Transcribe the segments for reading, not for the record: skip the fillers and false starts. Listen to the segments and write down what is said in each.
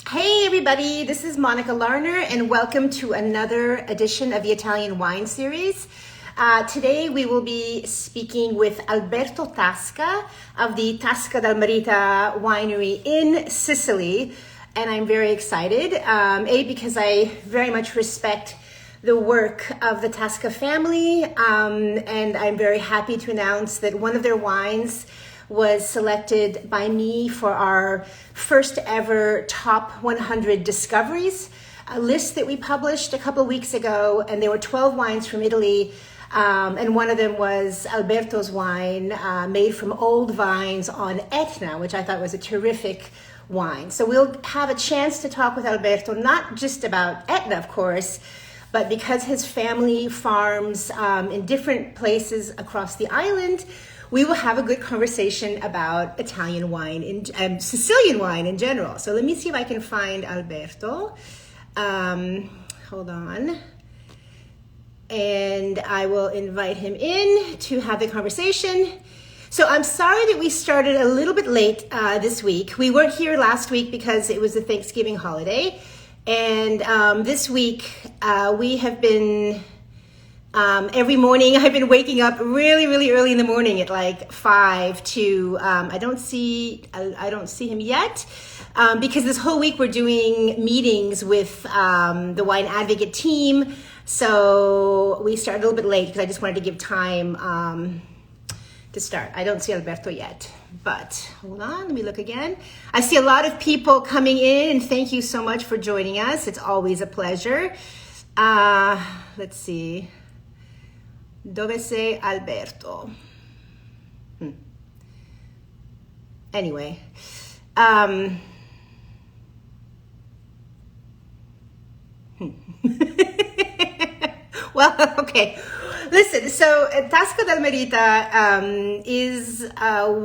Hey everybody, this is Monica Larner and welcome to another edition of the Italian Wine Series. Today we will be speaking with Alberto Tasca of the Tasca del Marita winery in Sicily. And I'm very excited, because I very much respect the work of the Tasca family, and I'm very happy to announce that one of their wines was selected by me for our first ever top 100 discoveries, a list that we published a couple of weeks ago, and there were 12 wines from Italy, and one of them was Alberto's wine, made from old vines on Etna, which I thought was a terrific wine. So we'll have a chance to talk with Alberto, not just about Etna, of course, but because his family farms in different places across the island, we will have a good conversation about Italian wine and Sicilian wine in general. So let me see if I can find Alberto. Hold on. And I will invite him in to have the conversation. So I'm sorry that we started a little bit late this week. We weren't here last week because it was the Thanksgiving holiday. And this week we have been... every morning I've been waking up really early in the morning at like 5 to, I don't see him yet, because this whole week we're doing meetings with the wine advocate team. So we started a little bit late because I just wanted to give time to start. I don't see Alberto yet, but hold on, let me look again. I see a lot of people coming in, and thank you so much for joining us. It's always a pleasure. Let's see. Dove sei Alberto? Anyway, well, okay. Listen, so Tasca del Marita is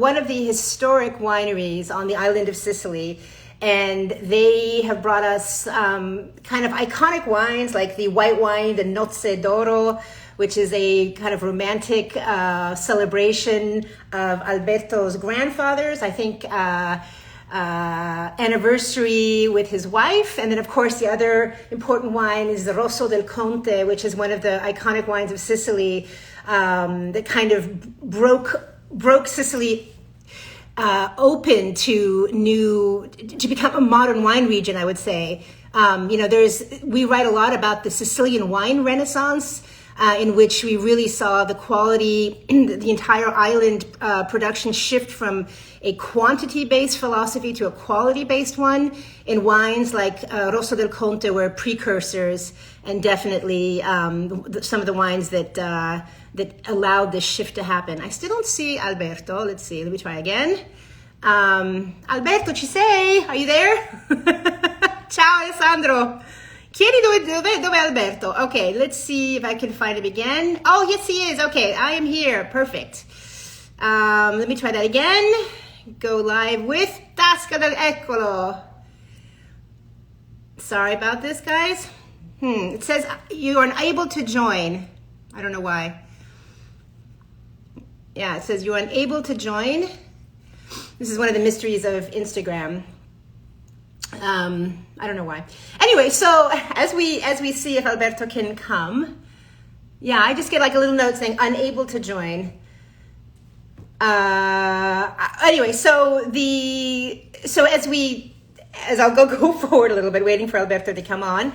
one of the historic wineries on the island of Sicily. And they have brought us kind of iconic wines like the white wine, the Nozze d'Oro, which is a kind of romantic celebration of Alberto's grandfather's, I think, anniversary with his wife. And then, of course, the other important wine is the Rosso del Conte, which is one of the iconic wines of Sicily that kind of broke Sicily open to become a modern wine region, I would say. We write a lot about the Sicilian wine renaissance, in which we really saw the quality, the entire island production shift from a quantity-based philosophy to a quality-based one. In wines like Rosso del Conte were precursors, and definitely some of the wines that allowed this shift to happen. I still don't see Alberto. Let's see. Let me try again. Alberto, ci sei? Are you there? Ciao, Alessandro. Chiedi dove Alberto. Okay, let's see if I can find him again. Oh, yes, he is. Okay, I am here. Perfect. Let me try that again. Go live with Tasca del Eccolo. Sorry about this, guys. It says you are unable to join. I don't know why. Yeah, it says you're unable to join. This is one of the mysteries of Instagram. I don't know why. Anyway, so as we see if Alberto can come, yeah, I just get like a little note saying unable to join. Anyway, so as I'll go forward a little bit, waiting for Alberto to come on.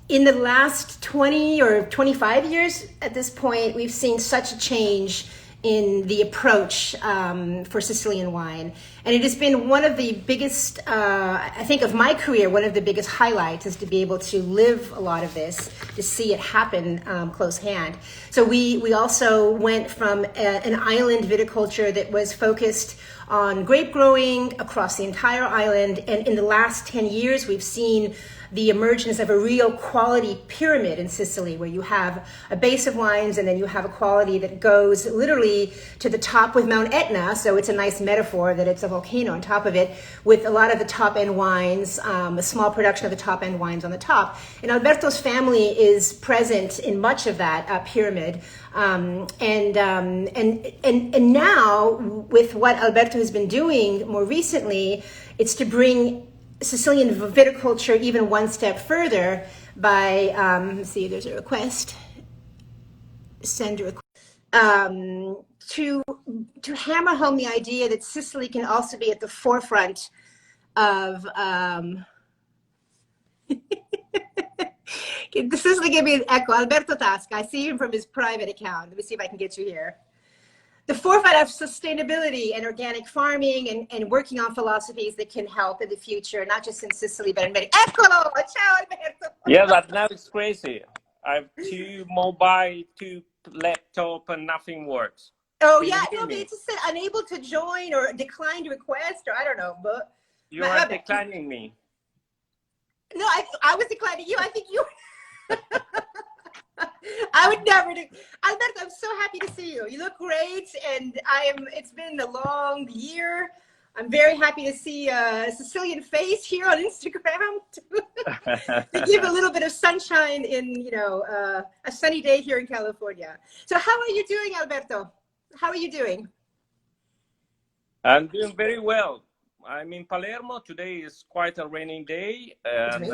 In the last 20 or 25 years at this point, we've seen such a change in the approach for Sicilian wine. And it has been one of the biggest, I think of my career, one of the biggest highlights is to be able to live a lot of this, to see it happen close hand. So we also went from an island viticulture that was focused on grape growing across the entire island. And in the last 10 years, we've seen the emergence of a real quality pyramid in Sicily, where you have a base of wines and then you have a quality that goes literally to the top with Mount Etna. So it's a nice metaphor that it's a volcano on top of it, with a lot of the top end wines, a small production of the top end wines on the top. And Alberto's family is present in much of that pyramid. And now with what Alberto has been doing more recently, it's to bring Sicilian viticulture even one step further by, let's see, there's a request, send a request, to hammer home the idea that Sicily can also be at the forefront of, Sicily gave me an echo, Alberto Tasca, I see him from his private account. Let me see if I can get you here. The forefront of sustainability and organic farming and working on philosophies that can help in the future, not just in Sicily, but in many. Eccolo! Ciao, Alberto! Yeah, but now it's crazy. I have 2 mobile, 2 laptop, and nothing works. Oh, Can yeah, you hear no, me? but it just said unable to join or declined request, or I don't know, but. You are declining me. No, I was declining you. I think you. I would never do. Alberto, I'm so happy to see you. You look great, and it's been a long year. I'm very happy to see a Sicilian face here on Instagram to give a little bit of sunshine in, a sunny day here in California. So how are you doing, Alberto? How are you doing? I'm doing very well. I'm in Palermo. Today is quite a raining day, and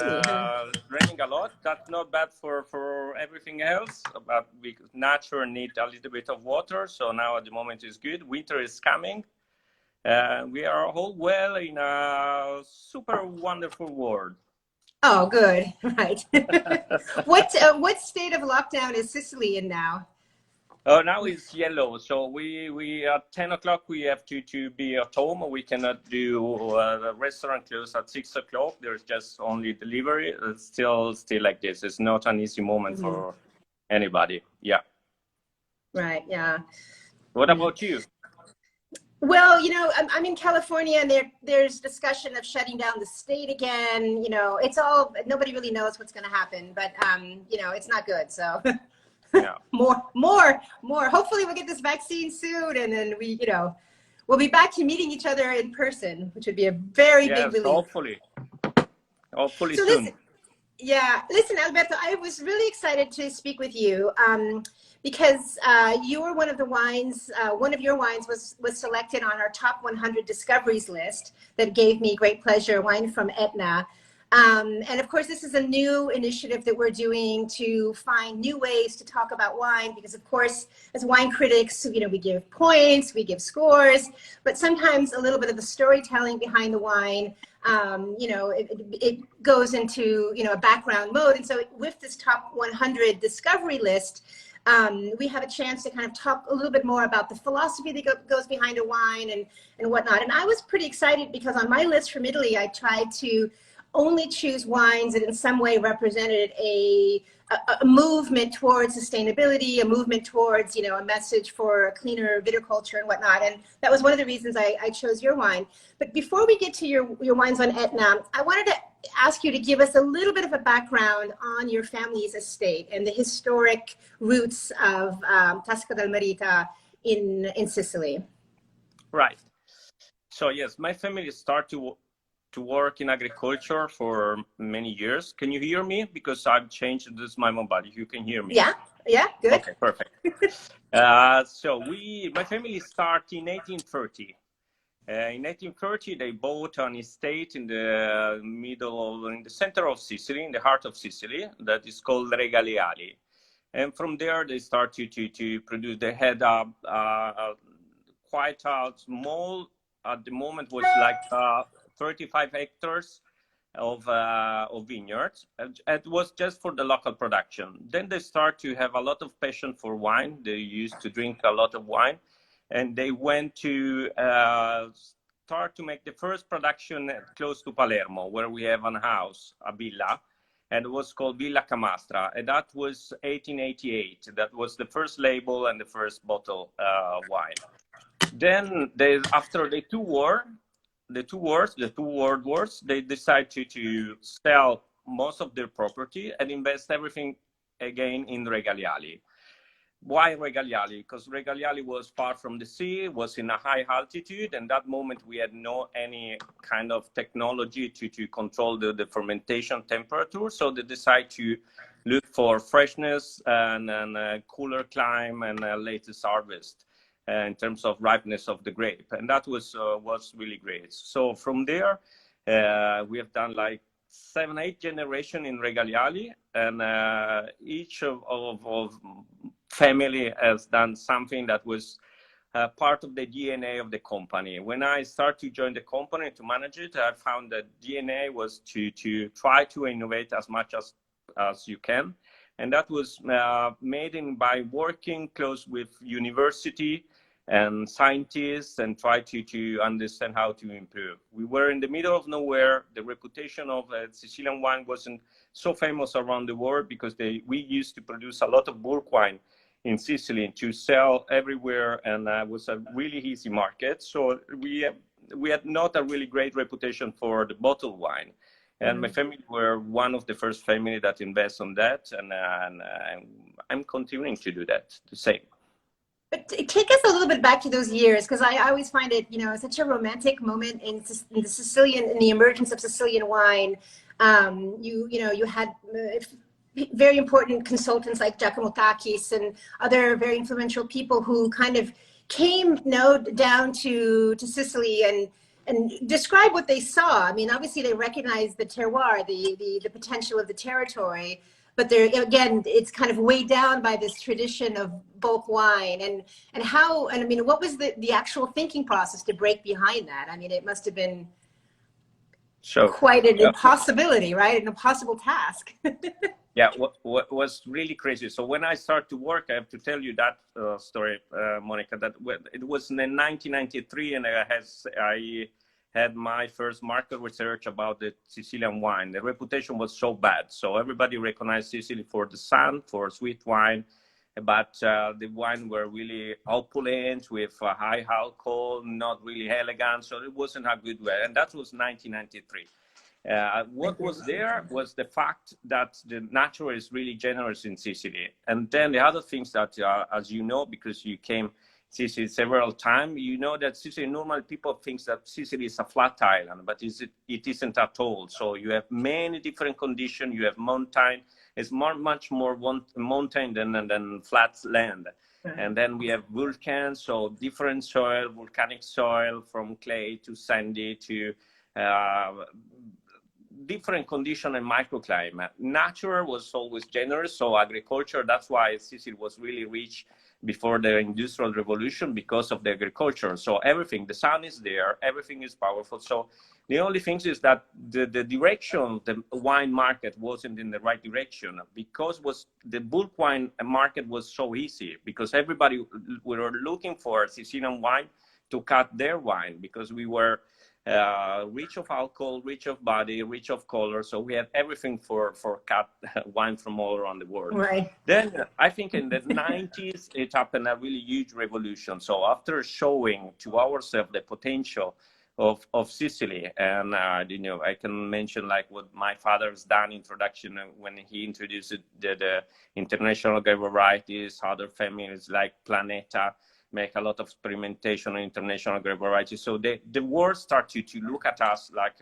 raining a lot. That's not bad for everything else, but because nature needs a little bit of water. So now at the moment is good. Winter is coming. We are all well in a super wonderful world. Oh, good. Right. What state of lockdown is Sicily in now? Oh, now it's yellow. So we at 10 o'clock we have to be at home. We cannot do the restaurant close at 6 o'clock. There's just only delivery. It's still like this. It's not an easy moment for anybody. Yeah. Right. Yeah. What about you? Well, I'm in California, and there's discussion of shutting down the state again. It's all, nobody really knows what's going to happen, but it's not good. So yeah. more. Hopefully we'll get this vaccine soon, and then we'll be back to meeting each other in person, which would be a very big relief. Hopefully soon. Listen, Alberto, I was really excited to speak with you because you were one of the wines, one of your wines was selected on our top 100 discoveries list that gave me great pleasure, wine from Etna. And of course, this is a new initiative that we're doing to find new ways to talk about wine, because of course, as wine critics, we give points, we give scores, but sometimes a little bit of the storytelling behind the wine, it goes into, a background mode. And so with this top 100 discovery list, we have a chance to kind of talk a little bit more about the philosophy that goes behind a wine and whatnot. And I was pretty excited because on my list from Italy, I tried to only choose wines that in some way represented a movement towards sustainability, a movement towards, a message for cleaner viticulture and whatnot. And that was one of the reasons I chose your wine. But before we get to your wines on Etna, I wanted to ask you to give us a little bit of a background on your family's estate and the historic roots of Tasca del Marita in Sicily. Right. So yes, my family started to work in agriculture for many years. Can you hear me? Because I've changed this my mobile. You can hear me. Yeah, good. Okay, perfect. So my family started in 1830. In 1830, they bought an estate in the in the center of Sicily, in the heart of Sicily, that is called Regaleali. And from there, they started to produce. They had quite a small, at the moment was like 35 hectares of vineyards. It was just for the local production. Then they start to have a lot of passion for wine. They used to drink a lot of wine, and they went to start to make the first production close to Palermo, where we have a house, a villa, and it was called Villa Camastra, and that was 1888. That was the first label and the first bottle wine. Then after the two world wars, they decide to sell most of their property and invest everything again in Regaleali. Why Regaleali? Because Regaleali was far from the sea, was in a high altitude, and that moment we had any kind of technology to control the fermentation temperature. So they decide to look for freshness and cooler climate and latest harvest in terms of ripeness of the grape, and that was really great. So from there, We have done like 7, 8 generation in Regaleali, and each of family has done something that was part of the DNA of the company. When I started to join the company to manage it, I found that DNA was to try to innovate as much as you can. And that was made by working close with university and scientists and try to understand how to improve. We were in the middle of nowhere. The reputation of Sicilian wine wasn't so famous around the world because we used to produce a lot of bulk wine in Sicily to sell everywhere, and it was a really easy market. So we had not a really great reputation for the bottled wine. And my family were one of the first family that invest on that, and I'm continuing to do that, the same. But take us a little bit back to those years, because I always find it, such a romantic moment in the Sicilian, in the emergence of Sicilian wine. You had very important consultants like Giacomo Takis and other very influential people who kind of came down to Sicily and describe what they saw. I mean, obviously they recognized the terroir, the potential of the territory, but there again, it's kind of weighed down by this tradition of bulk wine and I mean, what was the actual thinking process to break behind that? I mean, it must have been quite an impossibility, right? An impossible task. Yeah, what was really crazy. So when I started to work, I have to tell you that story, Monica, that it was in 1993, and I had my first market research about the Sicilian wine. The reputation was so bad. So everybody recognized Sicily for the sun, for sweet wine, but the wine were really opulent with high alcohol, not really elegant. So it wasn't a good way. And that was 1993. What was there was the fact that the nature is really generous in Sicily. And then the other things that, as you know, because you came Sicily several times, you know that Sicily, normally people think that Sicily is a flat island, but it isn't at all. So you have many different conditions. You have mountain. It's much more mountain than flat land. And then we have volcans, so different soil, volcanic soil, from clay to sandy to different condition and microclimate. Nature was always generous, so agriculture, that's why Sicily was really rich before the Industrial Revolution, because of the agriculture. So everything, the sun is there, everything is powerful. So the only thing is that the direction, the wine market wasn't in the right direction, because the bulk wine market was so easy, because everybody were looking for Sicilian wine to cut their wine, because we were rich of alcohol, rich of body, rich of color. So we had everything for cut wine from all around the world. Right. Then I think in the 90s, it happened a really huge revolution. So after showing to ourselves the potential of Sicily, and I can mention like what my father's done introduction when he introduced the international grape varieties, other families like Planeta, make a lot of experimentation on international grape varieties. So the world started to look at us like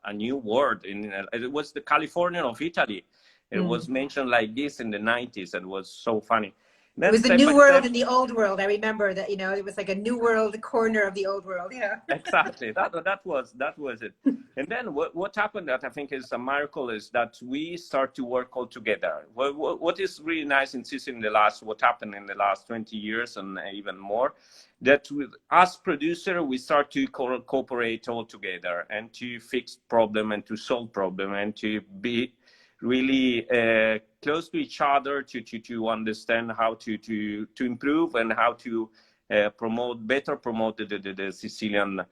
a new world. It was the California of Italy. It was mentioned like this in the 90s. It was so funny. Then it was the new world and the old world. I remember that, it was like a new world corner of the old world. Yeah. Exactly. That was it. And then what happened that I think is a miracle is that we start to work all together. What is really nice in Sicily what happened in the last 20 years and even more, that with us producer, we start to cooperate all together and to fix problem and to solve problem and to be really close to each other to understand how to improve and how to promote the Sicilian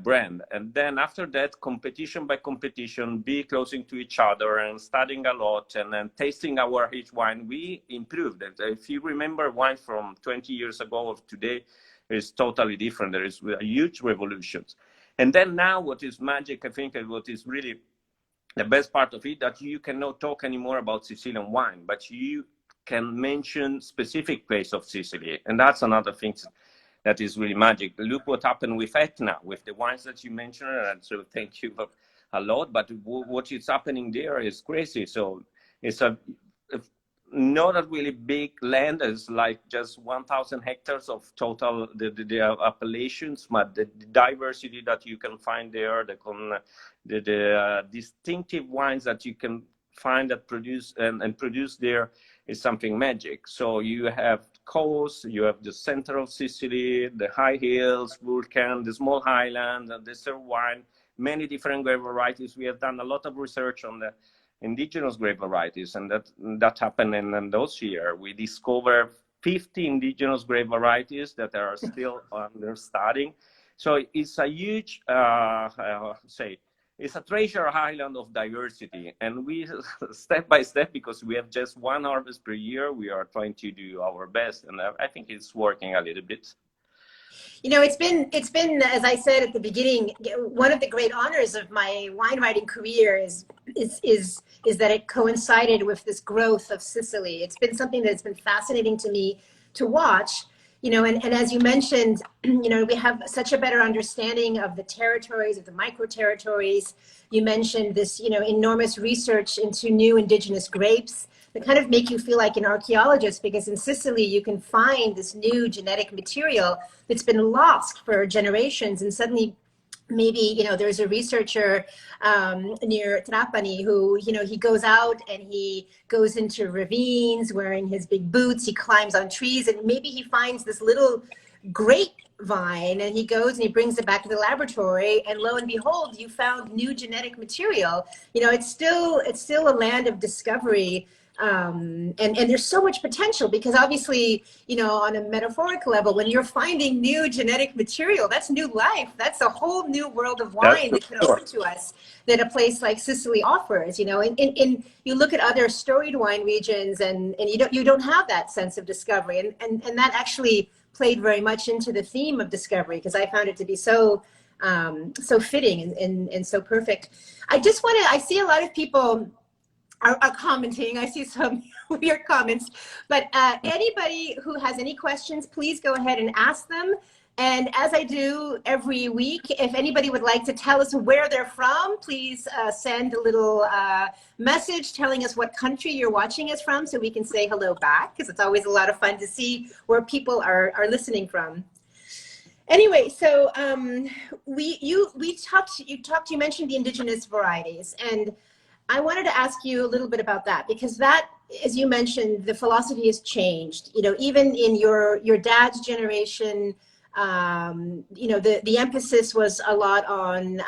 brand. And then after that, competition by competition, be closing to each other and studying a lot and then tasting our each wine, we improved it. If you remember wine from 20 years ago of today, is totally different. There is a huge revolutions. And then now what is magic, I think, and what is really the best part of it, that you cannot talk anymore about Sicilian wine, but you can mention specific place of Sicily. And that's another thing that is really magic. Look what happened with Etna, with the wines that you mentioned. And so thank you a lot. But what is happening there is crazy. So it's not a really big land. It's like just 1,000 hectares of total the appellations, but the diversity that you can find there, the distinctive wines that you can find that produce and produce there is something magic. So you have coast, you have the center of Sicily, the high hills, Vulcan, the small highland, and the serve wine, many different grape varieties. We have done a lot of research on the indigenous grape varieties, and that happened in those years. We discovered 50 indigenous grape varieties that are still under studying. So it's a huge, it's a treasure island of diversity. And we, step by step, because we have just one harvest per year, we are trying to do our best. And I think it's working a little bit. You know, it's been, as I said at the beginning, one of the great honors of my wine writing career is that it coincided with this growth of Sicily. It's been something that's been fascinating to me to watch. You know, and as you mentioned, you know, we have such a better understanding of the territories, of the micro territories. You mentioned this, you know, enormous research into new indigenous grapes that kind of make you feel like an archaeologist, because in Sicily you can find this new genetic material that's been lost for generations, and suddenly maybe, you know, there's a researcher near Trapani who, you know, he goes out and he goes into ravines wearing his big boots, he climbs on trees, and maybe he finds this little grapevine and he goes and he brings it back to the laboratory, and lo and behold, you found new genetic material. You know, it's still a land of discovery. And there's so much potential, because obviously, you know, on a metaphorical level, when you're finding new genetic material, that's new life. That's a whole new world of wine that can open to us, that a place like Sicily offers. You know, and you look at other storied wine regions, and you don't have that sense of discovery, and that actually played very much into the theme of discovery, because I found it to be so fitting and so perfect. I see a lot of people are commenting. I see some weird comments, but anybody who has any questions, please go ahead and ask them. And as I do every week, if anybody would like to tell us where they're from, please send a little message telling us what country you're watching us from, so we can say hello back, because it's always a lot of fun to see where people are listening from. Anyway, so you mentioned the indigenous varieties, and I wanted to ask you a little bit about that, because that, as you mentioned, the philosophy has changed. You know, even in your dad's generation, you know, the emphasis was a lot on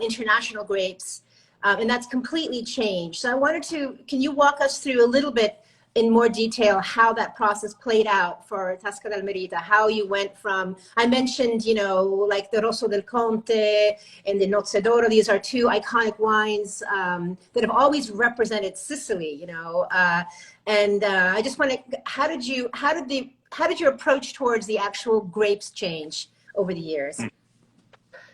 international grapes, and that's completely changed. So I wanted to, can you walk us through a little bit in more detail how that process played out for Tasca del Merita, how you went from, I mentioned, you know, like the Rosso del Conte and the Nozze d'Oro. These are two iconic wines that have always represented Sicily, you know, and I just want to, how did your approach towards the actual grapes change over the years?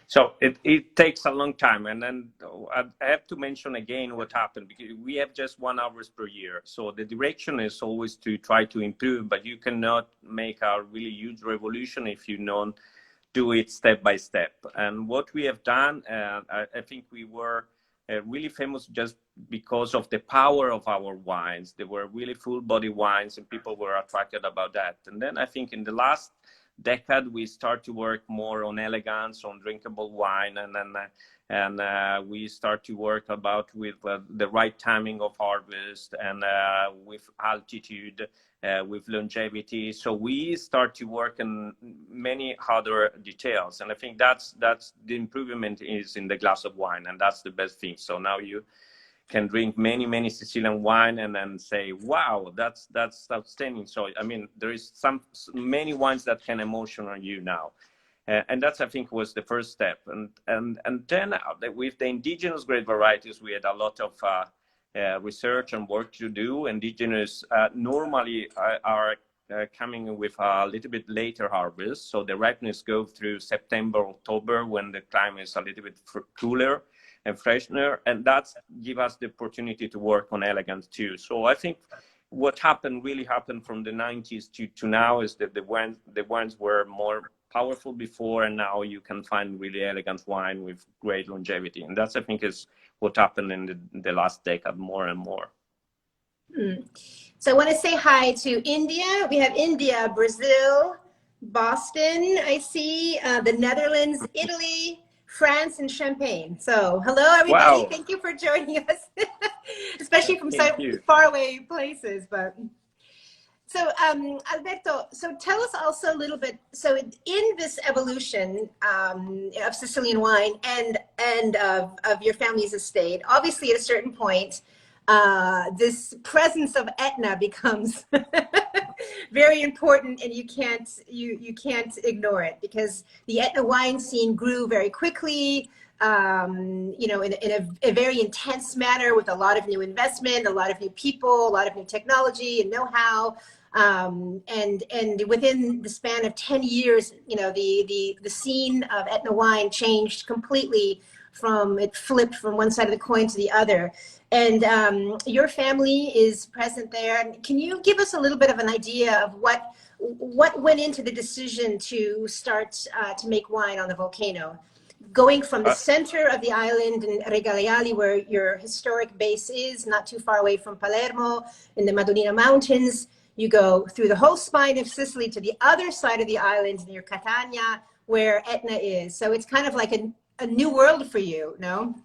So it takes a long time. And then I have to mention again what happened, because we have just 1 hour per year. So the direction is always to try to improve, but you cannot make a really huge revolution if you don't do it step by step. And what we have done, I think we were really famous just because of the power of our wines. They were really full body wines, and people were attracted about that. And then I think in the last decade we start to work more on elegance, on drinkable wine, and we start to work with the right timing of harvest, and with altitude, with longevity. So we start to work in many other details, and I think that's the improvement is in the glass of wine, and that's the best thing. So now you can drink many Sicilian wine and then say, wow, that's outstanding. So I mean, there is many wines that can emotion on you now, and that's, I think, was the first step. And then with the indigenous grape varieties, we had a lot of research and work to do. Indigenous normally are coming with a little bit later harvest, so the ripeness goes through September, October, when the climate is a little bit cooler and freshener, and that's give us the opportunity to work on elegance too. So I think what really happened from the 90s to now is that the wines were more powerful before, and now you can find really elegant wine with great longevity, and that's, I think, is what happened in the last decade more and more. So I want to say hi to India. We have India, Brazil, Boston, I see, the Netherlands, Italy, France, and Champagne. So hello, everybody. Wow, Thank you for joining us, especially from thank so you. faraway places. But so, Alberto, so tell us also a little bit. So, in this evolution of Sicilian wine and of your family's estate, obviously, at a certain point, this presence of Etna becomes very important, and you can't ignore it because the Etna wine scene grew very quickly. In a very intense manner with a lot of new investment, a lot of new people, a lot of new technology and know-how. And within the span of 10 years, the scene of Etna wine changed completely. It flipped from one side of the coin to the other. And your family is present there. Can you give us a little bit of an idea of what went into the decision to start to make wine on the volcano? Going from the Uh, center of the island in Regaleali, where your historic base is, not too far away from Palermo, in the Madonnina Mountains. You go through the whole spine of Sicily to the other side of the island near Catania, where Etna is. So it's kind of like a new world for you, no?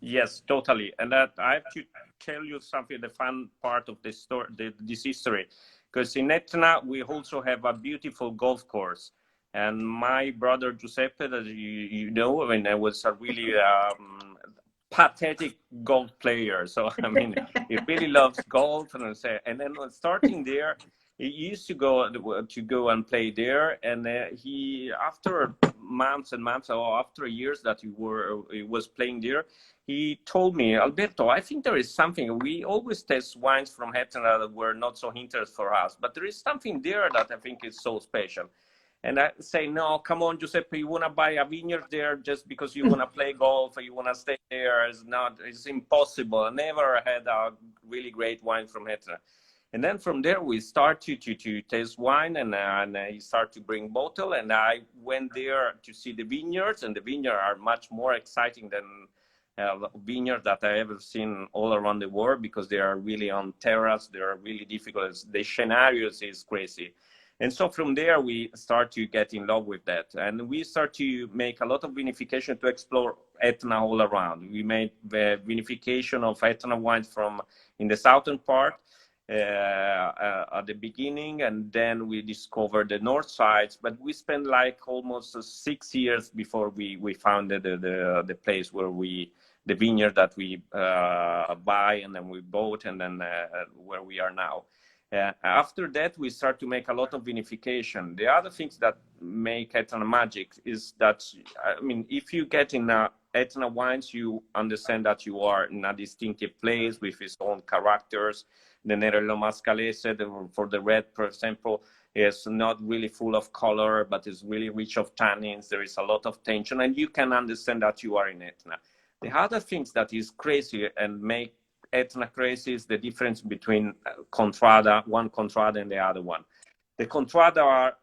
yes, totally. And that I have to tell you something, the fun part of this story, this history, because in Etna we also have a beautiful golf course. And my brother Giuseppe, that you know, I mean, I was a really pathetic golf player. So I mean, he really loves golf, and then starting there, he used to go and play there. And he, after months and months, or after years that he was playing there, he told me, Alberto, I think there is something. We always test wines from Etna that were not so interesting for us, but there is something there that I think is so special. And I say, no, come on, Giuseppe, you want to buy a vineyard there just because you want to play golf or you want to stay there? It's impossible. I never had a really great wine from Etna. And then from there, we start to taste wine, and I start to bring bottle. And I went there to see the vineyards, and the vineyards are much more exciting than vineyards that I ever seen all around the world, because they are really on terrace. They are really difficult. The scenarios is crazy. And so from there, we start to get in love with that. And we start to make a lot of vinification to explore Etna all around. We made the vinification of Etna wines from in the southern part at the beginning, and then we discovered the north sides. But we spent like almost 6 years before we founded the place where the vineyard that we buy, and then we bought, and then where we are now. After that, we start to make a lot of vinification. The other things that make Etna magic is that, I mean, if you get in Etna wines, you understand that you are in a distinctive place with its own characters. The Nerello Mascalese, for the red, for example, is not really full of color, but is really rich of tannins. There is a lot of tension, and you can understand that you are in Etna. The other things that is crazy and make Etna crazy is the difference between one contrada and the other one. The contrada are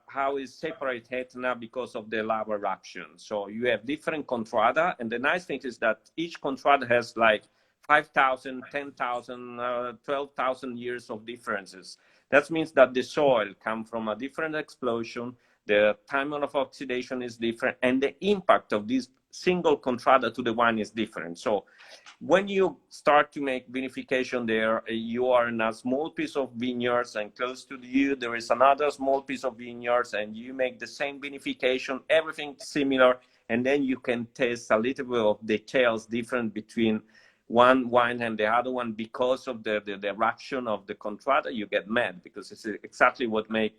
how is separate Etna because of the lava eruption. So you have different contrada, and the nice thing is that each contrada has like 5,000, 10,000, 12,000 years of differences. That means that the soil comes from a different explosion, the time of oxidation is different, and the impact of this single contrada to the wine is different. So when you start to make vinification there, you are in a small piece of vineyards, and close to you there is another small piece of vineyards, and you make the same vinification, everything similar, and then you can taste a little bit of details different between one wine and the other one because of the eruption of the contrada. You get mad, because it's exactly what makes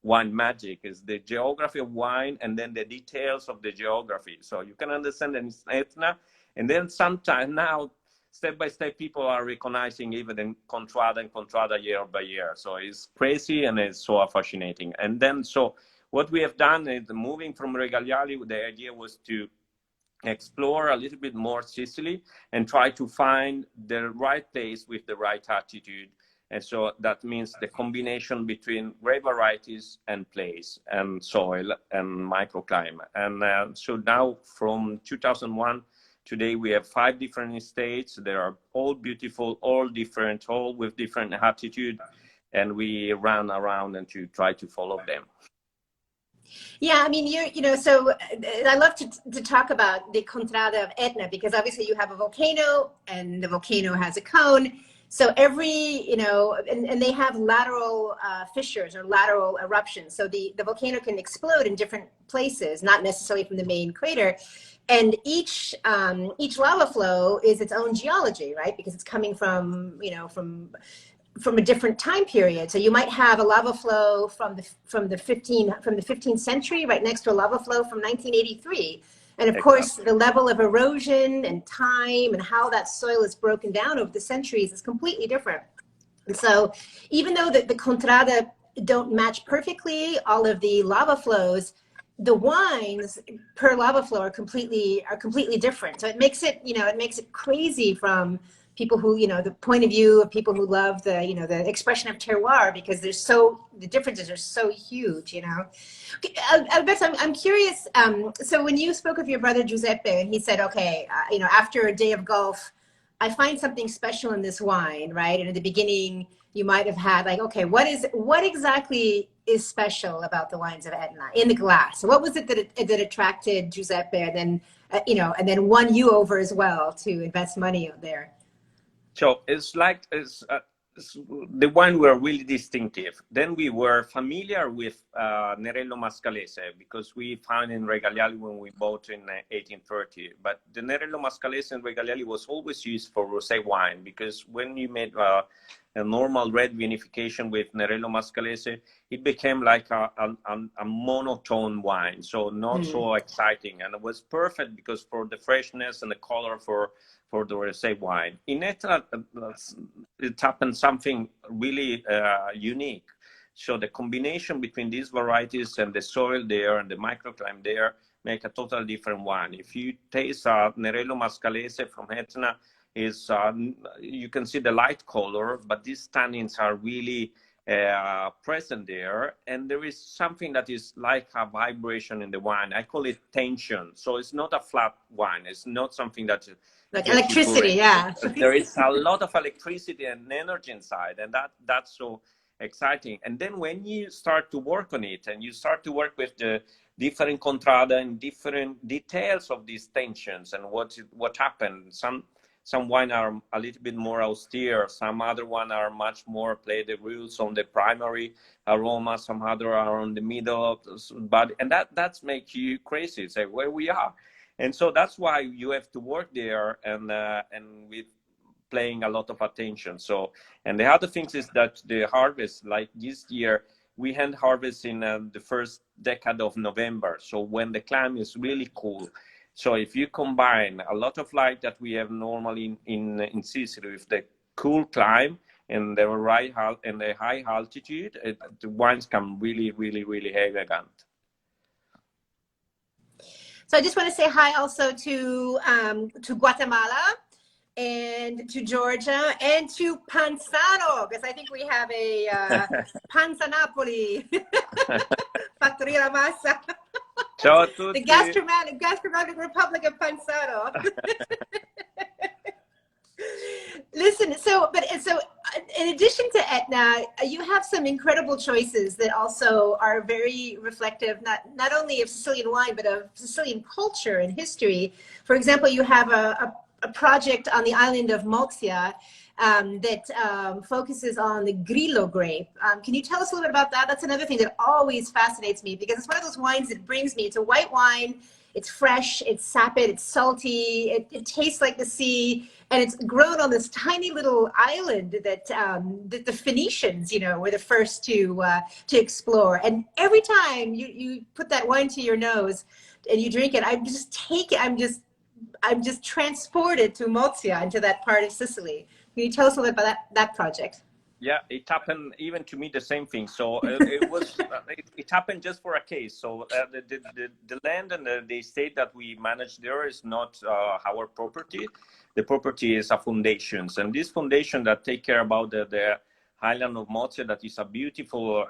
wine magic, is the geography of wine and then the details of the geography. So you can understand that it's Etna, and then sometimes now, step by step, people are recognizing even in contrada year by year. So it's crazy and it's so fascinating. And then, so what we have done is, moving from Regaleali, the idea was to explore a little bit more Sicily and try to find the right place with the right attitude. And so that means the combination between grape varieties and place and soil and microclimate. And so now from 2001, Today we have 5 different estates. They are all beautiful, all different, all with different attitude, and we run around and to try to follow them. Yeah, I mean, so I love to talk about the Contrada of Etna, because obviously you have a volcano and the volcano has a cone. So and they have lateral fissures or lateral eruptions. So the volcano can explode in different places, not necessarily from the main crater. And each lava flow is its own geology, right? Because it's coming from a different time period. So you might have a lava flow from the 15th century right next to a lava flow from 1983. And of course, the level of erosion and time and how that soil is broken down over the centuries is completely different. And so even though the Contrada don't match perfectly all of the lava flows, the wines per lava flow are completely different. So it makes it crazy from people who, the point of view of people who love the expression of terroir, because the differences are so huge, Alberto, I'm curious. So when you spoke of your brother Giuseppe and he said, okay, after a day of golf, I find something special in this wine, right? And at the beginning, you might have had like, okay, what exactly is special about the wines of Etna in the glass? So what was it that attracted Giuseppe and then, and then won you over as well to invest money there? So it's like the wine were really distinctive. Then we were familiar with Nerello Mascalese because we found in Regaleali when we bought in 1830. But the Nerello Mascalese in Regaleali was always used for rosé wine, because when you made a normal red vinification with Nerello Mascalese, it became like a monotone wine, so not so exciting. And it was perfect because for the freshness and the color for the rosé wine. In Etna, it happened something really unique. So the combination between these varieties and the soil there and the microclimate there make a totally different wine. If you taste Nerello Mascalese from Etna, you can see the light color, but these tannins are really present there, and there is something that is like a vibration in the wine. I call it tension. So it's not a flat wine. It's not something that like electricity, yeah. There is a lot of electricity and energy inside, and that's so exciting. And then when you start to work on it, and you start to work with the different contrada and different details of these tensions and what happened. Some wine are a little bit more austere. Some other one are much more play the rules on the primary aroma. Some other are on the middle of the body, and that's make you crazy. Say where we are, and so that's why you have to work there and with paying a lot of attention. So, and the other things is that the harvest, like this year, we hand harvest in the first decade of November. So when the climate is really cool. So if you combine a lot of light that we have normally in Sicily with the cool climate and the high altitude, the wines come really, really, really elegant. So I just want to say hi also to Guatemala and to Georgia and to Panzano, because I think we have a Panzanapoli, Fattoria La Massa. Ciao a tutti. The gastronomic Republic of Panzano. Listen, so in addition to Etna, you have some incredible choices that also are very reflective, not only of Sicilian wine, but of Sicilian culture and history. For example, you have a project on the island of Mozia that focuses on the Grillo grape. Can you tell us a little bit about that? That's another thing that always fascinates me, because it's one of those wines that brings me. It's a white wine. It's fresh. It's sapid. It's salty. It tastes like the sea, and it's grown on this tiny little island that the Phoenicians, were the first to explore. And every time you put that wine to your nose and you drink it, I'm just transported to Mozia, into that part of Sicily. Can you tell us a little bit about that project? Yeah, it happened even to me the same thing. So it happened just for a case. So the land and the estate that we manage there is not our property. The property is a foundations, and this foundation that take care about the island of Mozia, that is a beautiful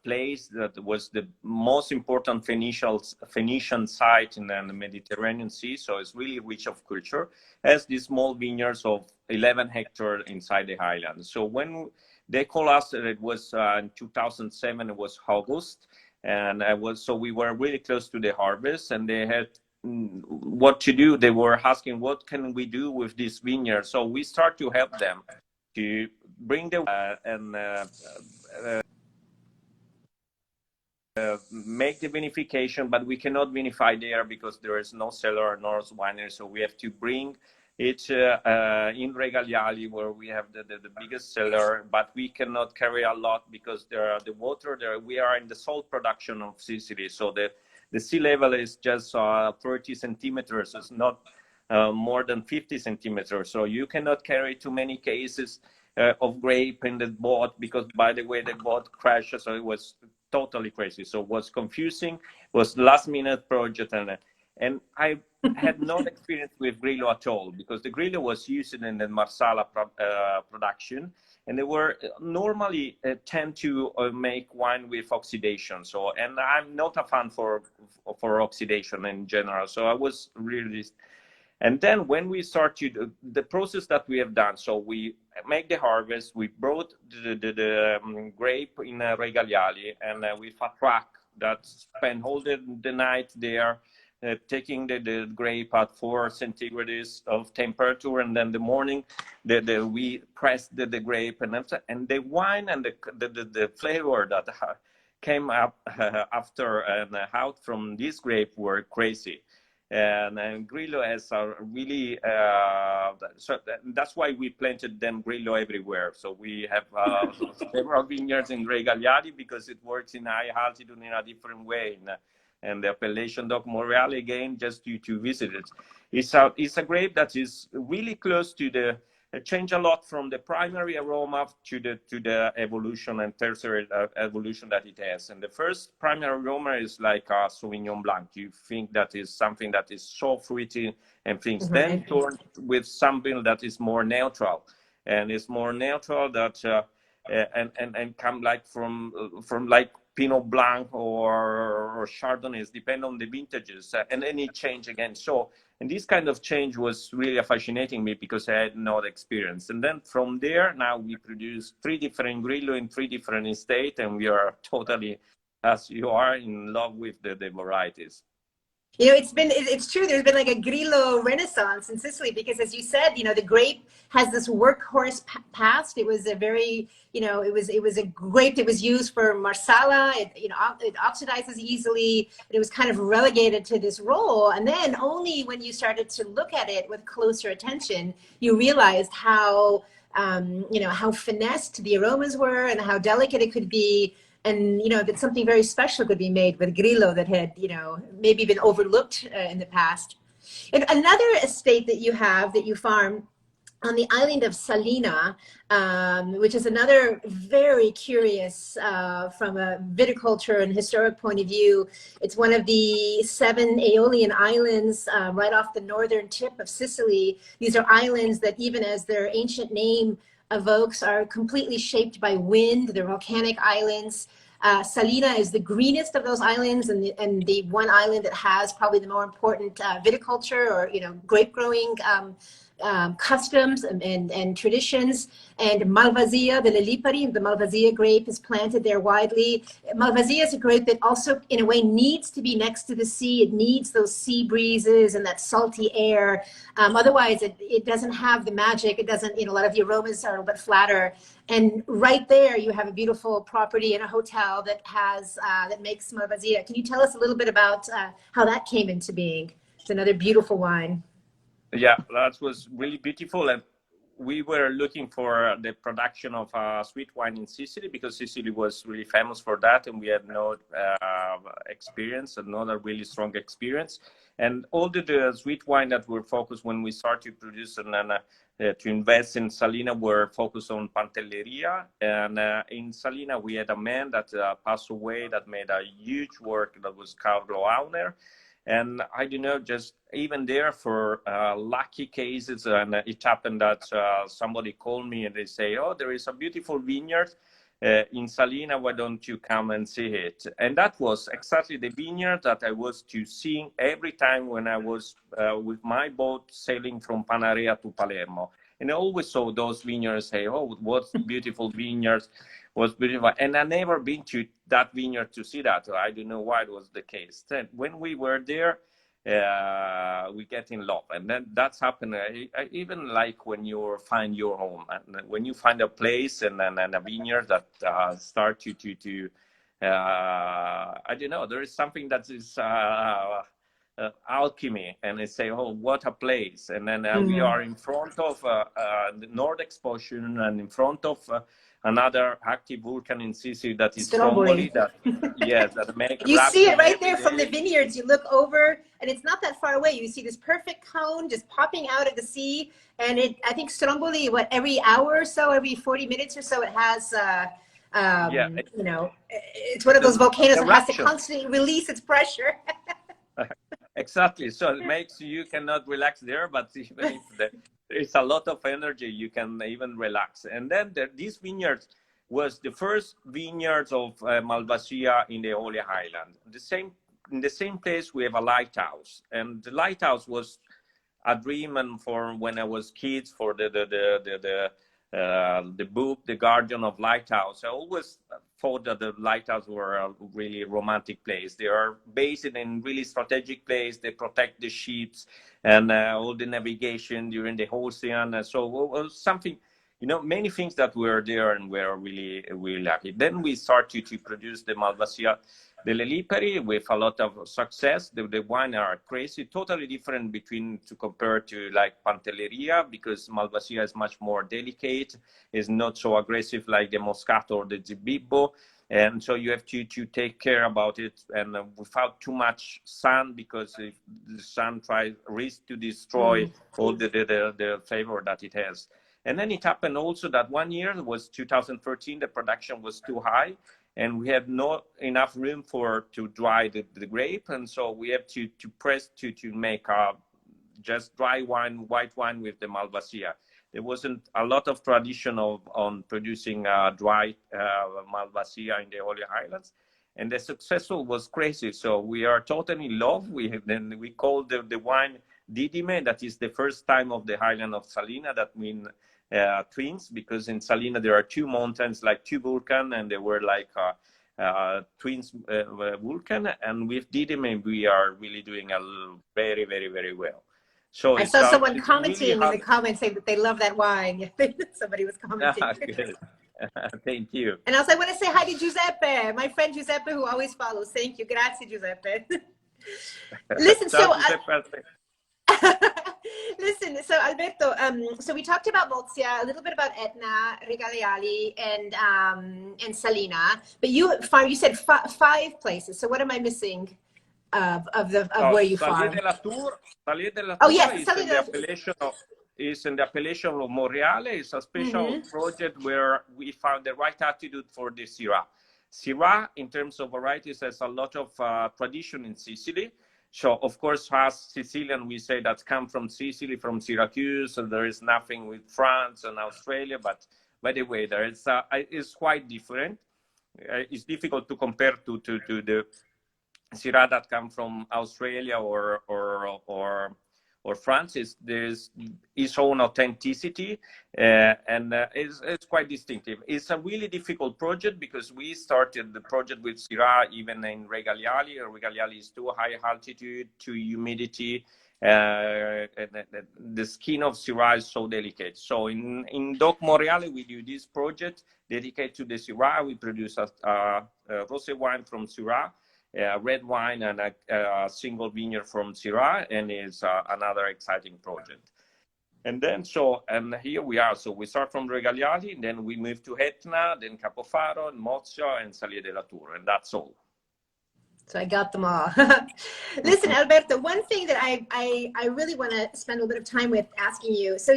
place that was the most important Phoenician site in the Mediterranean Sea. So it's really rich of culture. Has these small vineyards of 11 hectares inside the island. So when they called us, it was in 2007. It was August, and so we were really close to the harvest, and they had what to do. They were asking, what can we do with this vineyard? So we start to help them to bring the make the vinification, but we cannot vinify there because there is no cellar nor winery. So we have to bring it in Regaleali, where we have the biggest cellar, but we cannot carry a lot because there are the water there. We are in the salt production of Sicily, so the sea level is just 30 centimeters. It's not more than 50 centimeters. So you cannot carry too many cases of grape in the boat, because by the way the boat crashed. So it was totally crazy. So it was confusing. It was last minute project, and I had no experience with Grillo at all, because the Grillo was used in the Marsala production, and they were normally tend to make wine with oxidation. So, and I'm not a fan for oxidation in general. So I was really. And then when we started the process that we have done, so we make the harvest, we brought the grape in Regaleali, and with a truck that spent all the night there, taking the grape at 4 centigrades of temperature, and then the morning we pressed the grape, and the wine and the flavor that came up after and out from this grape were crazy. And Grillo has a really, so that's why we planted them Grillo everywhere. So we have several vineyards in Regaleali, because it works in high altitude in a different way. And the appellation Doc Monreale, again, just to visit it. It's a grape that is really close to the change a lot from the primary aroma to the evolution and tertiary evolution that it has. And the first primary aroma is like a Sauvignon Blanc. You think that is something that is so fruity and things. Mm-hmm. Then turn with something that is more neutral, and it's more neutral that and come like from like Pinot Blanc or Chardonnays, depend on the vintages, and any change again. So, and this kind of change was really fascinating me, because I had no experience. And then from there, now we produce 3 different Grillo in 3 different estates, and we are totally, as you are, in love with the varieties. You know, it's true. There's been like a Grillo renaissance in Sicily, because, as you said, you know, the grape has this workhorse past. It was a very, you know, it was a grape that was used for Marsala. It oxidizes easily. It was kind of relegated to this role. And then only when you started to look at it with closer attention, you realized how, you know, how finessed the aromas were and how delicate it could be. And, you know, that something very special could be made with Grillo that had, you know, maybe been overlooked in the past. And another estate that you have, that you farm on the island of Salina, which is another very curious from a viticulture and historic point of view. It's one of the 7 Aeolian islands right off the northern tip of Sicily. These are islands that, even as their ancient name evokes, are completely shaped by wind. They're volcanic islands. Salina is the greenest of those islands, and the one island that has probably the more important viticulture, or, you know, grape growing customs and traditions. And Malvasia, the Lillipari, the Malvasia grape, is planted there widely. Malvasia is a grape that also, in a way, needs to be next to the sea. It needs those sea breezes and that salty air. Otherwise, it doesn't have the magic. It doesn't, you know, a lot of the aromas are a little bit flatter. And right there, you have a beautiful property and a hotel that has that makes Malvasia. Can you tell us a little bit about how that came into being? It's another beautiful wine. Yeah, that was really beautiful. And we were looking for the production of sweet wine in Sicily, because Sicily was really famous for that, and we had no experience, and not a really strong experience. And all the sweet wine that were focused when we started to produce and to invest in Salina were focused on Pantelleria. And in Salina, we had a man that passed away that made a huge work, that was Carlo Auner. And I don't know, just even there, for lucky cases, and it happened that somebody called me and they say, oh, there is a beautiful vineyard in Salina, why don't you come and see it? And that was exactly the vineyard that I was to see every time when I was with my boat sailing from Panarea to Palermo. And I always saw those vineyards, say, oh, what beautiful vineyards, was beautiful. And I never been to that vineyard to see that. I don't know why it was the case. Then when we were there, we get in love, and then that's happened. I even like when you find your home, and when you find a place and a vineyard that start to I don't know, there is something that is alchemy, and I say, oh, what a place. And then we are in front of the North Explosion, and in front of another active volcano in Sicily that is Stromboli, that yes, that make you see it right there from the vineyards. You look over and it's not that far away. You see this perfect cone just popping out of the sea, and I think Stromboli, what, every hour or so, every 40 minutes or so, it has you know, it's one of those volcanoes that has to constantly release its pressure. Exactly. So it makes you cannot relax there, but even if there is a lot of energy, you can even relax. And then this vineyard was the first vineyards of Malvasia in the Holy Island. In the same place, we have a lighthouse, and the lighthouse was a dream, and for when I was kids, for the book, The Guardian of Lighthouse. I always thought that the lighthouse were a really romantic place. They are based in really strategic place. They protect the ships and all the navigation during the ocean. And so it was something, you know, many things that were there, and were really, really lucky. Then we started to produce the Malvasia delle Lipari with a lot of success. The wine are crazy, totally different to compare to like Pantelleria, because Malvasia is much more delicate, is not so aggressive like the Moscato or the Zibibbo. And so you have to take care about it, and without too much sun, because if the sun risks to destroy all the flavor that it has. And then it happened also that one year, it was 2013, the production was too high, and we had not enough room to dry the grape, and so we have to press to make just dry wine, white wine with the Malvasia. There wasn't a lot of tradition on producing dry Malvasia in the Holy Islands, and the successful was crazy. So we are totally in love. We call the wine Didime. That is the first time of the island of Salina. That means twins, because in Salina there are two mountains, like two volcans, and they were like twins volcan. And with Didime we are really doing very, very, very well. So I saw someone commenting really in the comments saying that they love that wine. Somebody was commenting. Good. Thank you. And also I want to say hi to Giuseppe, my friend Giuseppe, who always follows. Thank you. Grazie, Giuseppe. Listen, listen, so Alberto, so we talked about Mozia, a little bit about Etna, Regaleali, and Salina, but you said five places. So what am I missing of where you farm? Salina della Tour, oh yes, is in the appellation of Monreale. It's a special project where we found the right attitude for the Syrah. Syrah, in terms of varieties, has a lot of tradition in Sicily. So, of course, as Sicilian, we say that come from Sicily, from Syracuse, so there is nothing with France and Australia. But by the way, it's quite different. It's difficult to compare to the Syrah that come from Australia or France. There's its own authenticity, and it's quite distinctive. It's a really difficult project, because we started the project with Syrah even in Regaleali. Regaleali is too high altitude, too humidity, and the skin of Syrah is so delicate. So in Doc Monreale, we do this project dedicated to the Syrah. We produce a rosé wine from Syrah, red wine, and a single vineyard from Syrah, and it's another exciting project. And then and here we are. So we start from Regaleali, and then we move to Etna, then Capofaro, and Mozia, and Salina della Tour, and that's all. So I got them all. Listen, Alberto, one thing that I really want to spend a little bit of time with asking you. So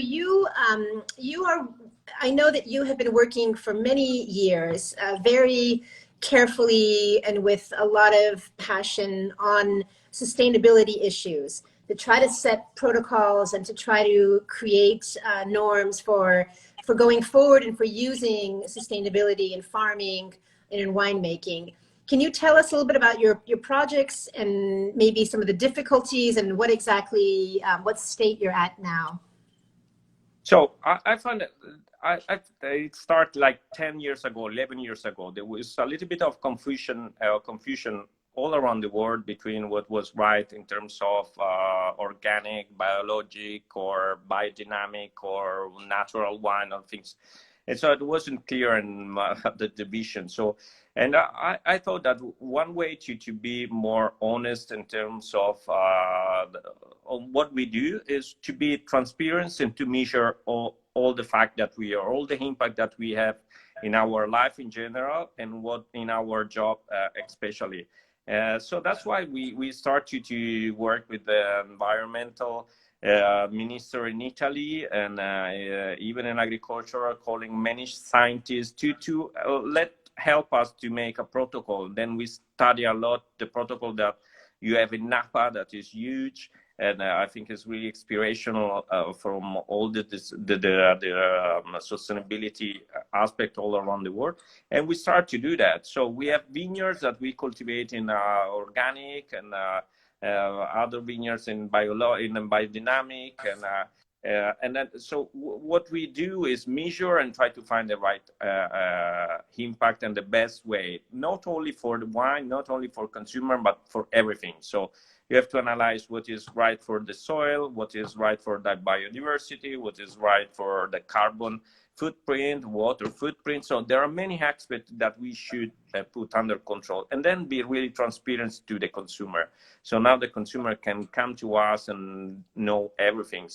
I know that you have been working for many years, very carefully and with a lot of passion on sustainability issues, to try to set protocols and to try to create norms for for going forward and for using sustainability in farming and in winemaking. Can you tell us a little bit about your projects and maybe some of the difficulties and what exactly, what state you're at now? So I found that it started like 10 years ago, 11 years ago. There was a little bit of confusion all around the world between what was right in terms of organic, biologic, or biodynamic, or natural wine, or things. And so it wasn't clear in the division. So, and I thought that one way to be more honest in terms of what we do is to be transparent and to measure all the fact that we are, all the impact that we have in our life in general and what in our job especially. So that's why we started to work with the environmental minister in Italy and even in agriculture, calling many scientists to help us to make a protocol. Then we study a lot the protocol that you have in Napa that is huge. And I think it's really inspirational from all the sustainability aspect all around the world. And we start to do that. So we have vineyards that we cultivate in organic and other vineyards in biodynamic. And then, so what we do is measure and try to find the right impact and the best way, not only for the wine, not only for consumer, but for everything. So you have to analyze what is right for the soil, what is right for the biodiversity, what is right for the carbon footprint, water footprint. So there are many aspects that we should put under control and then be really transparent to the consumer. So now the consumer can come to us and know everything.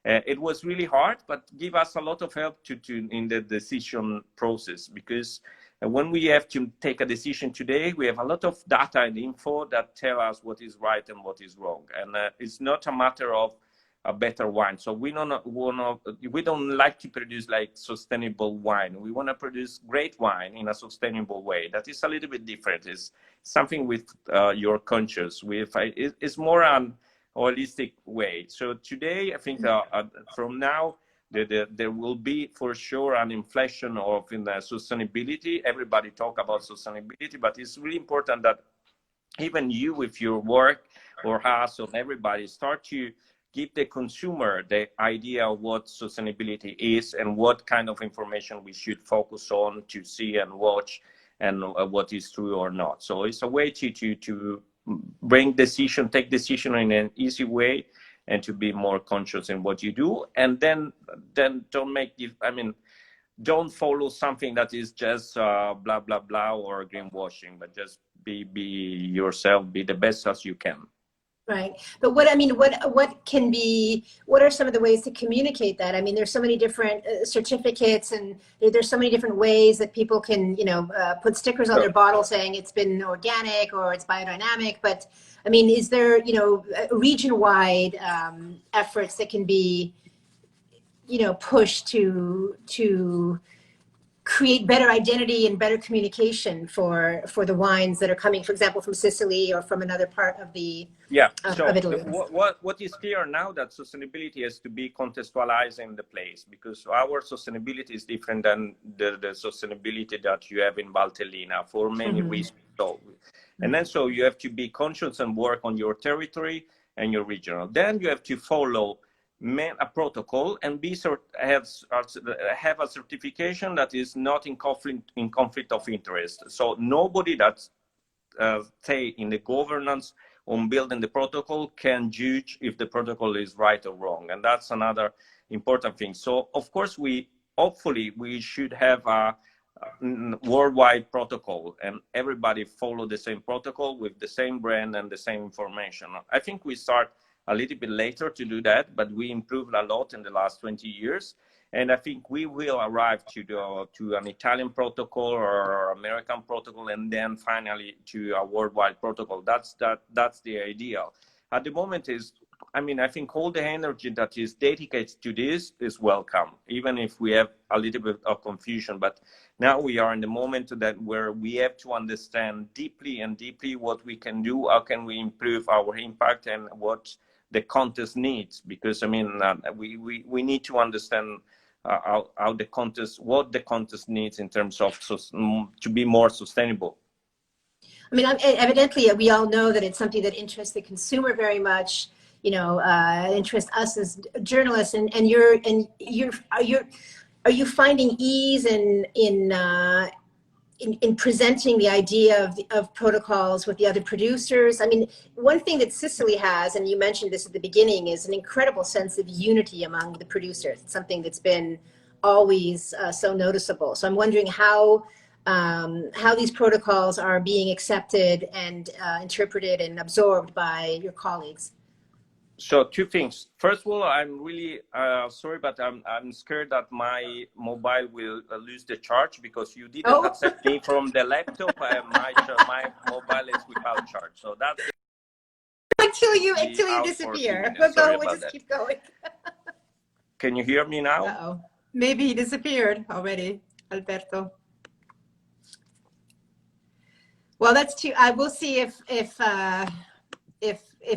It was really hard, but give us a lot of help in the decision process, because when we have to take a decision today, we have a lot of data and info that tell us what is right and what is wrong. And it's not a matter of a better wine. So we don't like to produce like sustainable wine. We want to produce great wine in a sustainable way. That is a little bit different. It's something with your conscience. It's more an holistic way. So today, I think from now, there will be for sure an inflation of in the sustainability. Everybody talk about sustainability, but it's really important that even you with your work or us or everybody start to give the consumer the idea of what sustainability is and what kind of information we should focus on to see and watch and what is true or not. So it's a way to take decision in an easy way and to be more conscious in what you do. And then don't follow something that is just blah, blah, blah, or greenwashing, but just be yourself, be the best as you can. Right. But what are some of the ways to communicate that? I mean, there's so many different certificates and there's so many different ways that people can, put stickers on their bottle saying it's been organic or it's biodynamic. But I mean, is there, region-wide efforts that can be, pushed to create better identity and better communication for the wines that are coming, for example, from Sicily or from another part of of Italy? What is clear now that sustainability has to be contextualized in the place, because our sustainability is different than the sustainability that you have in Valtellina for many reasons. And then so you have to be conscious and work on your territory and your regional. Then you have to follow a protocol and have a certification that is not in conflict of interest. So nobody that say in the governance on building the protocol can judge if the protocol is right or wrong, and that's another important thing. So of course hopefully we should have a worldwide protocol and everybody follow the same protocol with the same brand and the same information. I think we start a little bit later to do that, but we improved a lot in the last 20 years. And I think we will arrive to an Italian protocol or American protocol, and then finally to a worldwide protocol. That's the ideal. At the moment I think all the energy that is dedicated to this is welcome, even if we have a little bit of confusion. But now we are in the moment where we have to understand deeply what we can do, how can we improve our impact, and what the context needs, because we need to understand how the contest, what the contest needs in terms of to be more sustainable. I mean, evidently, we all know that it's something that interests the consumer very much. You know, interests us as journalists, and are you finding ease in presenting the idea of protocols with the other producers? I mean, one thing that Sicily has, and you mentioned this at the beginning, is an incredible sense of unity among the producers. It's something that's been always so noticeable. So I'm wondering how these protocols are being accepted and interpreted and absorbed by your colleagues. So two things. First of all, I'm really sorry, but I'm scared that my mobile will lose the charge because you didn't accept me from the laptop. My mobile is without charge. So that's until you disappear. We'll just keep going. Can you hear me now? Uh-oh. Maybe he disappeared already, Alberto. Well, that's too. I will see if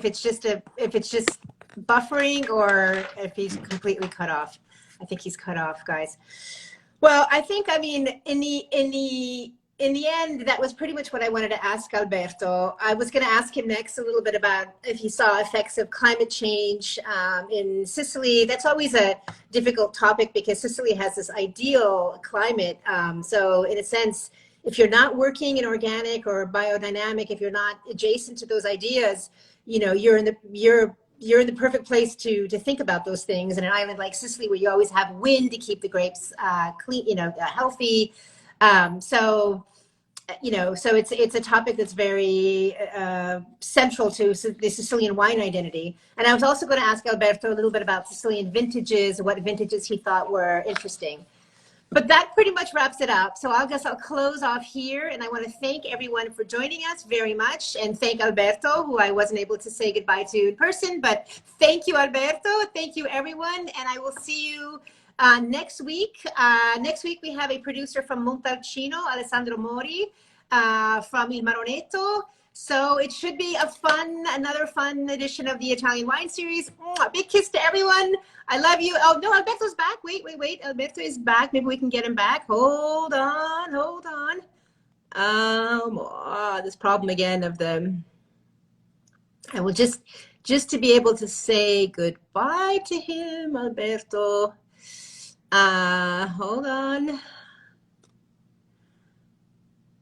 it's just buffering or if he's completely cut off. I think he's cut off, guys. Well, I mean, in the end, that was pretty much what I wanted to ask Alberto. I was going to ask him next a little bit about if he saw effects of climate change in Sicily. That's always a difficult topic because Sicily has this ideal climate. So in a sense, if you're not working in organic or biodynamic, if you're not adjacent to those ideas, you know, you're in the perfect place to think about those things. In an island like Sicily, where you always have wind to keep the grapes clean, you know, healthy. So it's a topic that's very central to the Sicilian wine identity. And I was also going to ask Alberto a little bit about Sicilian vintages, what vintages he thought were interesting. But that pretty much wraps it up. So I guess I'll close off here. And I want to thank everyone for joining us very much. And thank Alberto, who I wasn't able to say goodbye to in person. But thank you, Alberto. Thank you, everyone. And I will see you next week. Next week, we have a producer from Montalcino, Alessandro Mori, from Il Maronetto. So it should be another fun edition of the Italian Wine Series. Big kiss to everyone. I love you. Oh, no, Alberto's back. Wait. Alberto is back. Maybe we can get him back. Hold on. This problem again of them. I will just to be able to say goodbye to him, Alberto. Hold on.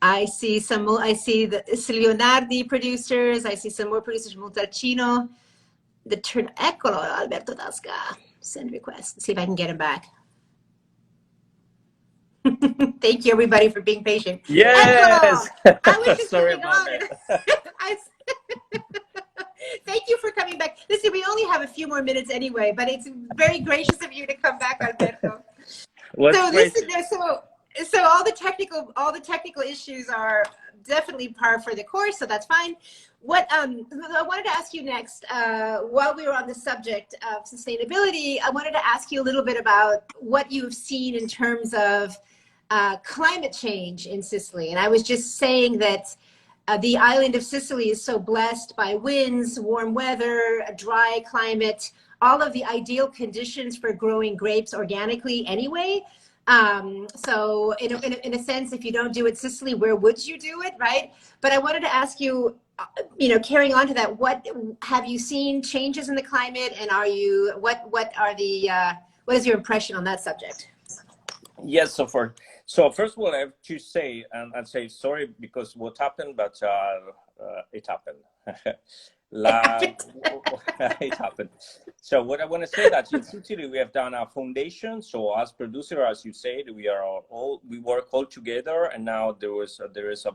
I see the Leonardi producers. I see some more producers from Montalcino. Eccolo, Alberto Tasca. Send request. See if I can get him back. Thank you, everybody, for being patient. Yes. I was just sorry moving about on. that. Thank you for coming back. Listen, we only have a few more minutes anyway, but it's very gracious of you to come back, Alberto. So all the technical issues are definitely par for the course, so that's fine. What I wanted to ask you next, while we were on the subject of sustainability, I wanted to ask you a little bit about what you've seen in terms of climate change in Sicily. And I was just saying that the island of Sicily is so blessed by winds, warm weather, a dry climate, all of the ideal conditions for growing grapes organically anyway. So in a sense, if you don't do it Sicily, where would you do it, right? But I wanted to ask you, carrying on to that, what have you seen changes in the climate, and what is your impression on that subject? Yes, so first of all, I have to say, and I'd say sorry because what happened, but it happened. It happened. So what I want to say that in Sicily we have done a foundation. So as producer, as you said, we work all together, and now there is a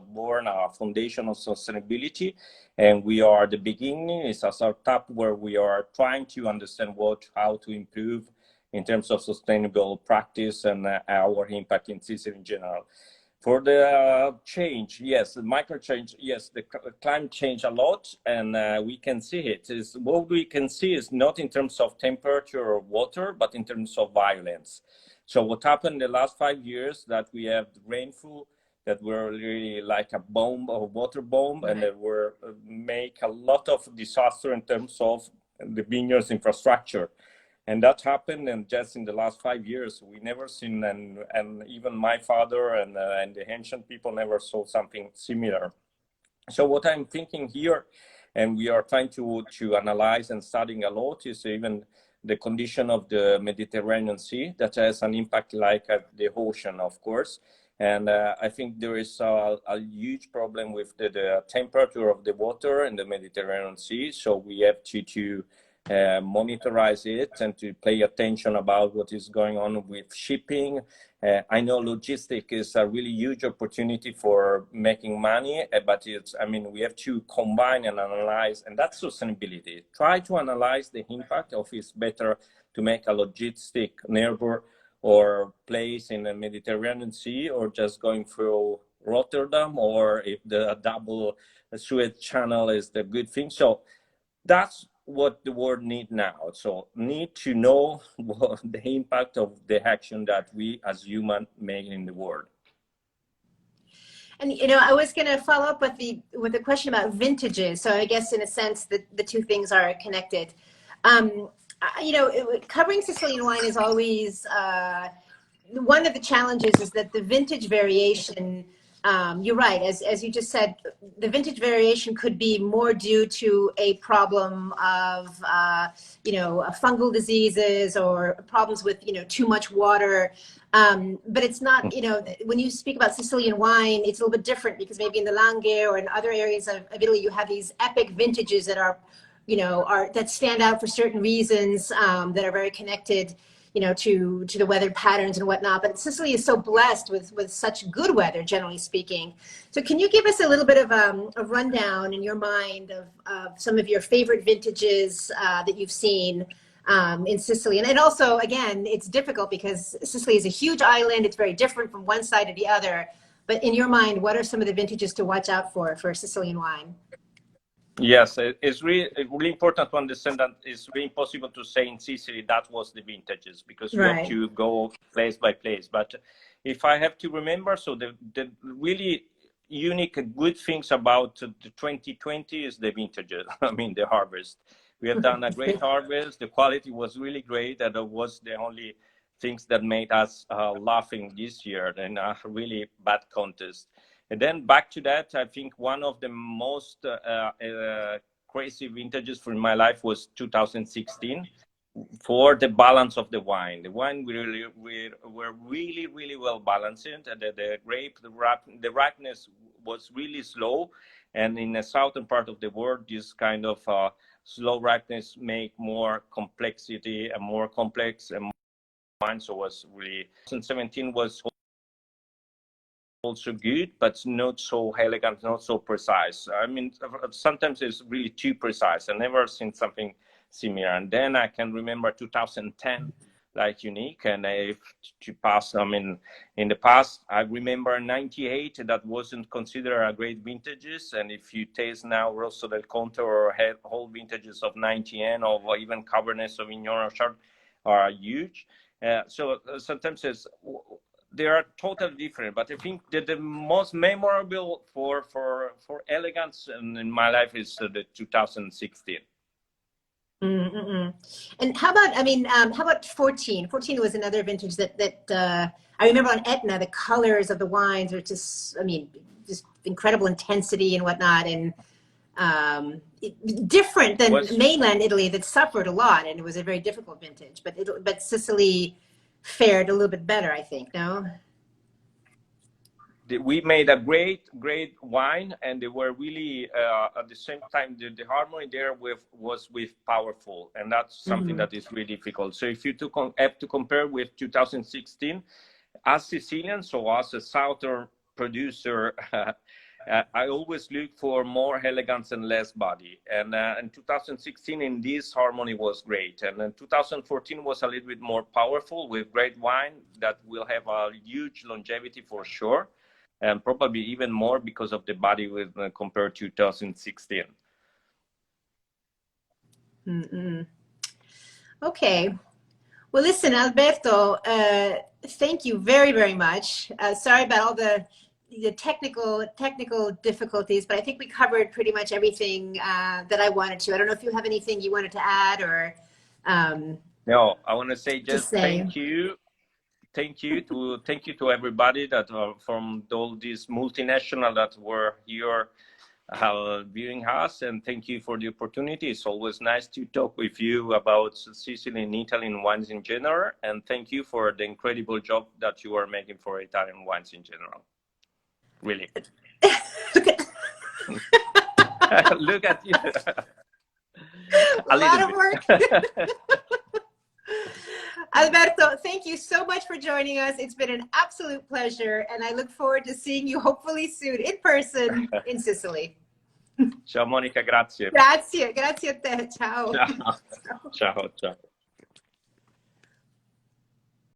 foundation of sustainability, and we are the beginning. It's a startup where we are trying to understand how to improve in terms of sustainable practice and our impact in Sicily in general. For the change, yes, the micro change, yes, the climate change a lot, and we can see it. What we can see is not in terms of temperature or water, but in terms of violence. So what happened in the last 5 years, that we have rainfall that were really like a bomb, a water bomb, and that make a lot of disaster in terms of the vineyards infrastructure. And that happened, and just in the last 5 years, we never seen, and even my father and the ancient people never saw something similar. So what I'm thinking here, and we are trying to analyze and studying a lot, is even the condition of the Mediterranean Sea that has an impact like at the ocean, of course. And I think there is a huge problem with the temperature of the water in the Mediterranean Sea. So we have to monitorize it and to pay attention about what is going on with shipping. I know logistics is a really huge opportunity for making money, but I mean, we have to combine and analyze, and that's sustainability. Try to analyze the impact of it's better to make a logistic neighbor or place in the Mediterranean Sea, or just going through Rotterdam, or if the double Suez Channel is the good thing. So that's what the world need now. So need to know what the impact of the action that we as humans make in the world. And you know, I was going to follow up with the question about vintages. So I guess in a sense that the two things are connected. You know, covering Sicilian wine is always one of the challenges is that the vintage variation. You're right, as you just said, the vintage variation could be more due to a problem of you know, fungal diseases or problems with, you know, too much water. But it's not, you know, when you speak about Sicilian wine, it's a little bit different because maybe in the Langhe or in other areas of Italy, you have these epic vintages that are, you know, that stand out for certain reasons, that are very connected, you know, to the weather patterns and whatnot. But Sicily is so blessed with such good weather, generally speaking. So can you give us a little bit of a rundown in your mind of some of your favorite vintages that you've seen in Sicily? And also, again, it's difficult because Sicily is a huge island. It's very different from one side to the other. But in your mind, what are some of the vintages to watch out for Sicilian wine? Yes, it's really important to understand that it's really impossible to say in Sicily that was the vintages, because you have to go place by place. But if I have to remember, so the really unique good things about the 2020 is the vintages. I mean, the harvest. We have done a great harvest. The quality was really great, and it was the only things that made us laughing this year in a really bad contest. And then back to that, I think one of the most crazy vintages for my life was 2016 for the balance of the wine. The wine were really well balanced. The grape, the ripeness was really slow. And in the southern part of the world, this kind of slow ripeness make more complexity and more complex and wine. So was really 2017 was also good, but not so elegant, not so precise. I mean, sometimes it's really too precise. I've never seen something similar. And then I can remember 2010, like unique. And if to pass, I mean, in the past, I remember 98 that wasn't considered a great vintages. And if you taste now Rosso del Conte or whole vintages of 90N or even Cabernet Sauvignon or Chard are huge. So sometimes it's they are totally different, but I think that the most memorable for elegance in my life is the 2016. And how about, I mean, how about 14? 14 was another vintage that I remember on Etna, the colors of the wines were just, I mean, just incredible intensity and whatnot, and different than mainland Italy that suffered a lot, and it was a very difficult vintage. But Sicily fared a little bit better, I think. No, we made a great wine, and they were really at the same time the harmony there was with powerful, and that's something that is really difficult. So if you have to compare with 2016, as Sicilian, so as a southern producer, I always look for more elegance and less body. And in 2016, in this harmony was great. And then 2014 was a little bit more powerful with great wine that will have a huge longevity for sure. And probably even more because of the body with compared to 2016. Okay. Well, listen, Alberto, thank you very much. Sorry about all the technical difficulties, but I think we covered pretty much everything that I wanted to. I don't know if you have anything you wanted to add or No, I want to say to just say. thank you to everybody that are from all these multinational that were here viewing us, and thank you for the opportunity. It's always nice to talk with you about Sicily and Italian wines in general, and thank you for the incredible job that you are making for Italian wines in general. Really. Look at you. A lot of bit. work. Alberto, thank you so much for joining us. It's been an absolute pleasure, and I look forward to seeing you hopefully soon in person in Sicily. Ciao Monica, grazie. Grazie, grazie a te. Ciao. Ciao. Ciao, ciao.